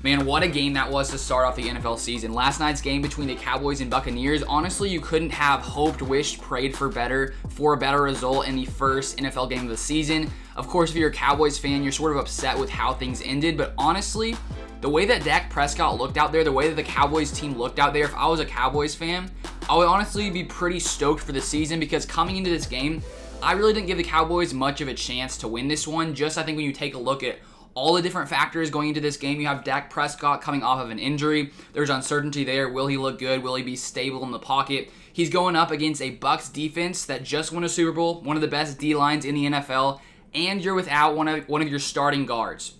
Man, what a game that was to start off the NFL season. Last night's game between the Cowboys and Buccaneers, honestly, you couldn't have hoped, wished, prayed for a better result in the first NFL game of the season. Of course, if you're a Cowboys fan, you're sort of upset with how things ended, but honestly, the way that Dak Prescott looked out there, the way that the Cowboys team looked out there, if I was a Cowboys fan, I would honestly be pretty stoked for the season because coming into this game, I really didn't give the Cowboys much of a chance to win this one. Just I think when you take a look at all the different factors going into this game, you have Dak Prescott coming off of an injury. There's uncertainty there. Will he look good? Will he be stable in the pocket? He's going up against a Bucs defense that just won a Super Bowl, one of the best D-lines in the NFL, and you're without one of your starting guards.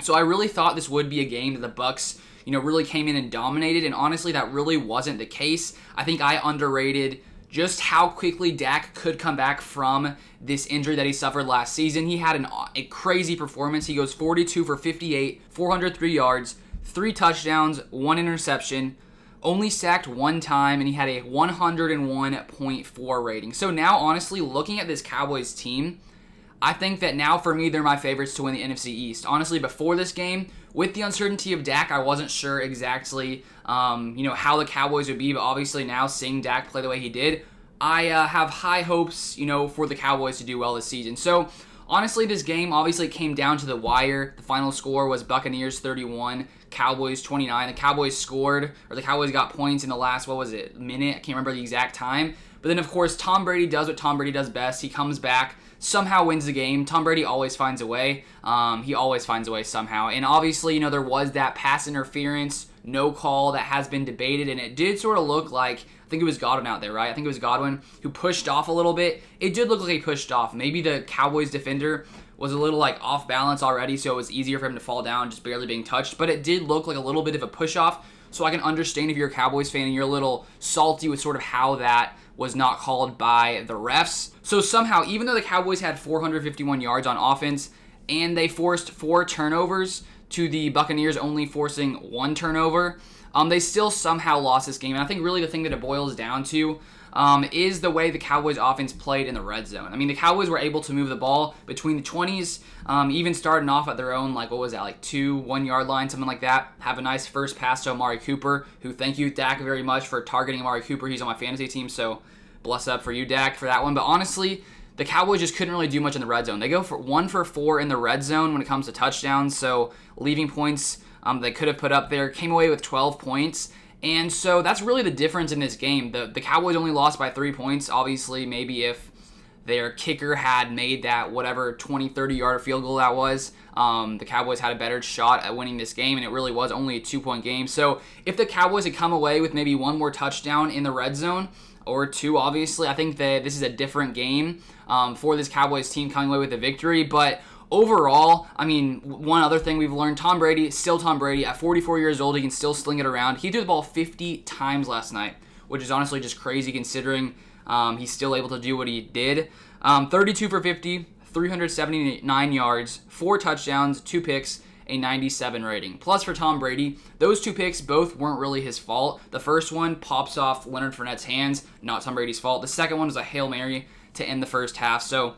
So I really thought this would be a game that the Bucs, really came in and dominated, and honestly, that really wasn't the case. I think I underrated just how quickly Dak could come back from this injury that he suffered last season. He had a crazy performance. He goes 42 for 58, 403 yards, 3 touchdowns, 1 interception, only sacked 1 time, and he had a 101.4 rating. So now, honestly, looking at this Cowboys team, I think that now, for me, they're my favorites to win the NFC East. Honestly, before this game, with the uncertainty of Dak, I wasn't sure exactly, how the Cowboys would be. But obviously now, seeing Dak play the way he did, I have high hopes, for the Cowboys to do well this season. So, honestly, this game obviously came down to the wire. The final score was Buccaneers 31, Cowboys 29. The Cowboys got points in the last, minute? I can't remember the exact time. But then, of course, Tom Brady does what Tom Brady does best. He comes back, somehow wins the game. Tom Brady always finds a way. He always finds a way somehow. And obviously, there was that pass interference, no call that has been debated, and it did sort of look like, I think it was Godwin out there, right? I think it was Godwin who pushed off a little bit. It did look like he pushed off. Maybe the Cowboys defender was a little off balance already, so it was easier for him to fall down, just barely being touched. But it did look like a little bit of a push off. So I can understand if you're a Cowboys fan and you're a little salty with sort of how that was not called by the refs. So somehow, even though the Cowboys had 451 yards on offense and they forced 4 turnovers to the Buccaneers only forcing 1 turnover, they still somehow lost this game. And I think really the thing that it boils down to is the way the Cowboys offense played in the red zone. I mean, the Cowboys were able to move the ball between the 20s, even starting off at their own, 2, 1 yard line, something like that. Have a nice first pass to Amari Cooper, who thank you, Dak, very much for targeting Amari Cooper. He's on my fantasy team, so bless up for you, Dak, for that one. But honestly, the Cowboys just couldn't really do much in the red zone. They go for 1 for 4 in the red zone when it comes to touchdowns, so leaving points they could have put up there, came away with 12 points. And so that's really the difference in this game. The Cowboys only lost by 3 points. Obviously, maybe if their kicker had made that 20, 30-yard field goal that was, the Cowboys had a better shot at winning this game, and it really was only a 2-point game. So if the Cowboys had come away with maybe 1 more touchdown in the red zone, or 2, obviously, I think that this is a different game for this Cowboys team coming away with a victory. But overall, I mean, one other thing we've learned, Tom Brady, still Tom Brady. At 44 years old, he can still sling it around. He threw the ball 50 times last night, which is honestly just crazy considering he's still able to do what he did. 32 for 50, 379 yards, 4 touchdowns, 2 picks, a 97 rating. Plus for Tom Brady, those 2 picks both weren't really his fault. The first one pops off Leonard Fournette's hands, not Tom Brady's fault. The second one was a Hail Mary to end the first half. So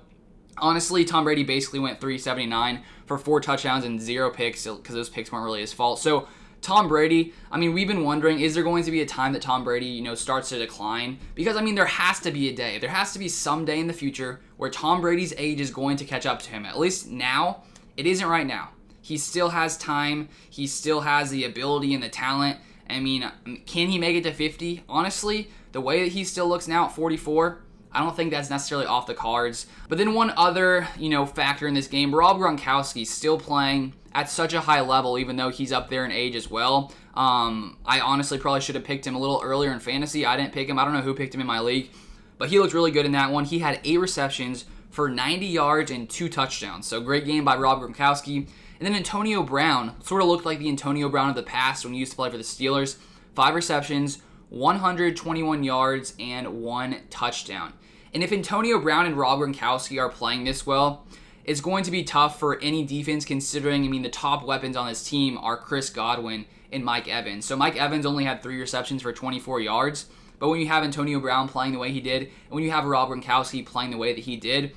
honestly, Tom Brady basically went 379 for 4 touchdowns and 0 picks because those picks weren't really his fault. So Tom Brady, I mean, we've been wondering, is there going to be a time that Tom Brady, starts to decline? Because, I mean, there has to be a day. There has to be some day in the future where Tom Brady's age is going to catch up to him. At least now, it isn't right now. He still has time. He still has the ability and the talent. I mean, can he make it to 50? Honestly, the way that he still looks now at 44, I don't think that's necessarily off the cards. But then one other, factor in this game, Rob Gronkowski still playing at such a high level, even though he's up there in age as well. I honestly probably should have picked him a little earlier in fantasy. I didn't pick him. I don't know who picked him in my league. But he looked really good in that one. He had 8 receptions for 90 yards and 2 touchdowns. So great game by Rob Gronkowski. And then Antonio Brown sort of looked like the Antonio Brown of the past when he used to play for the Steelers. 5 receptions, 121 yards, and 1 touchdown. And if Antonio Brown and Rob Gronkowski are playing this well, it's going to be tough for any defense considering, the top weapons on this team are Chris Godwin and Mike Evans. So Mike Evans only had 3 receptions for 24 yards. But when you have Antonio Brown playing the way he did, and when you have Rob Gronkowski playing the way that he did,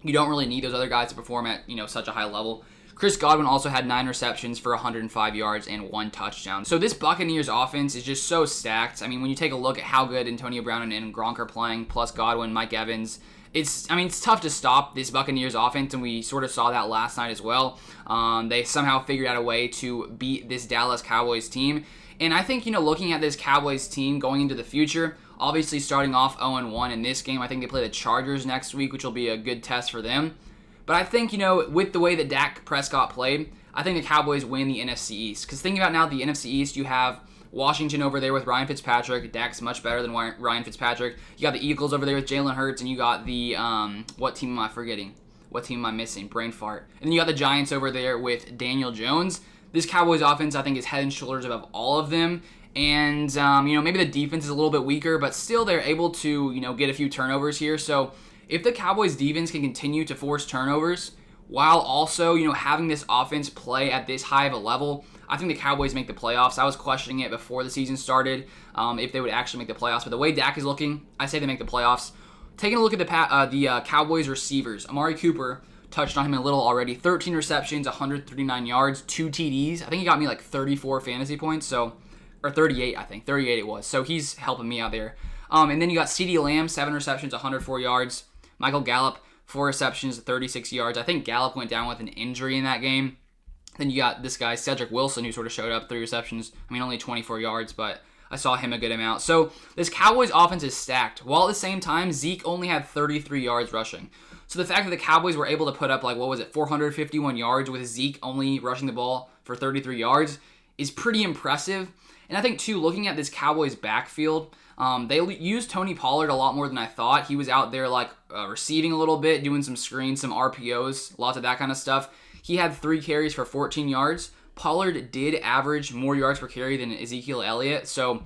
you don't really need those other guys to perform at, such a high level. Chris Godwin also had 9 receptions for 105 yards and 1 touchdown. So this Buccaneers offense is just so stacked. I mean, when you take a look at how good Antonio Brown and Gronk are playing, plus Godwin, Mike Evans, it's tough to stop this Buccaneers offense, and we sort of saw that last night as well. They somehow figured out a way to beat this Dallas Cowboys team. And I think, looking at this Cowboys team going into the future, obviously starting off 0-1 in this game, I think they play the Chargers next week, which will be a good test for them. But I think, with the way that Dak Prescott played, I think the Cowboys win the NFC East. Because thinking about now the NFC East, you have Washington over there with Ryan Fitzpatrick. Dak's much better than Ryan Fitzpatrick. You got the Eagles over there with Jalen Hurts, and you got the, what team am I forgetting? What team am I missing? Brain fart. And then you got the Giants over there with Daniel Jones. This Cowboys offense, I think, is head and shoulders above all of them. And, maybe the defense is a little bit weaker, but still they're able to, get a few turnovers here. So if the Cowboys defense can continue to force turnovers while also, having this offense play at this high of a level, I think the Cowboys make the playoffs. I was questioning it before the season started, if they would actually make the playoffs. But the way Dak is looking, I say they make the playoffs. Taking a look at the Cowboys receivers, Amari Cooper, touched on him a little already. 13 receptions, 139 yards, 2 TDs. I think he got me like 34 fantasy points, or 38, I think. 38 it was. So he's helping me out there. And then you got CeeDee Lamb, 7 receptions, 104 yards. Michael Gallup, 4 receptions, 36 yards. I think Gallup went down with an injury in that game. Then you got this guy, Cedric Wilson, who sort of showed up, 3 receptions. Only 24 yards, but I saw him a good amount. So this Cowboys offense is stacked, while at the same time, Zeke only had 33 yards rushing. So the fact that the Cowboys were able to put up, 451 yards with Zeke only rushing the ball for 33 yards is pretty impressive. And I think, too, looking at this Cowboys backfield, they used Tony Pollard a lot more than I thought. He was out there, receiving a little bit, doing some screens, some RPOs, lots of that kind of stuff. He had 3 carries for 14 yards. Pollard did average more yards per carry than Ezekiel Elliott, so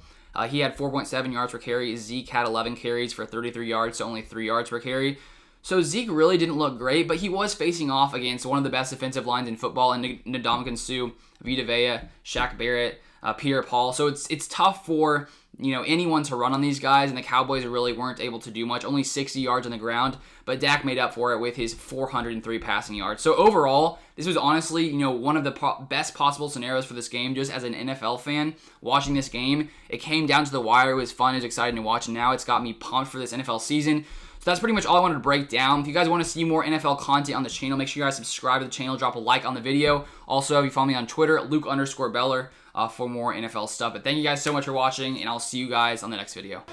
he had 4.7 yards per carry. Zeke had 11 carries for 33 yards, so only 3 yards per carry. So Zeke really didn't look great, but he was facing off against one of the best defensive lines in football, and Ndamukong Suh, Vita Vea, Shaq Barrett, Pierre Paul. So it's tough for anyone to run on these guys, and the Cowboys really weren't able to do much. Only 60 yards on the ground, but Dak made up for it with his 403 passing yards. So overall, this was honestly one of the best possible scenarios for this game. Just as an NFL fan watching this game, it came down to the wire. It was fun. It was exciting to watch, and now it's got me pumped for this NFL season. So that's pretty much all I wanted to break down. If you guys want to see more NFL content on the channel, make sure you guys subscribe to the channel, drop a like on the video. Also, if you follow me on Twitter, Luke_Beller, for more NFL stuff. But thank you guys so much for watching, and I'll see you guys on the next video.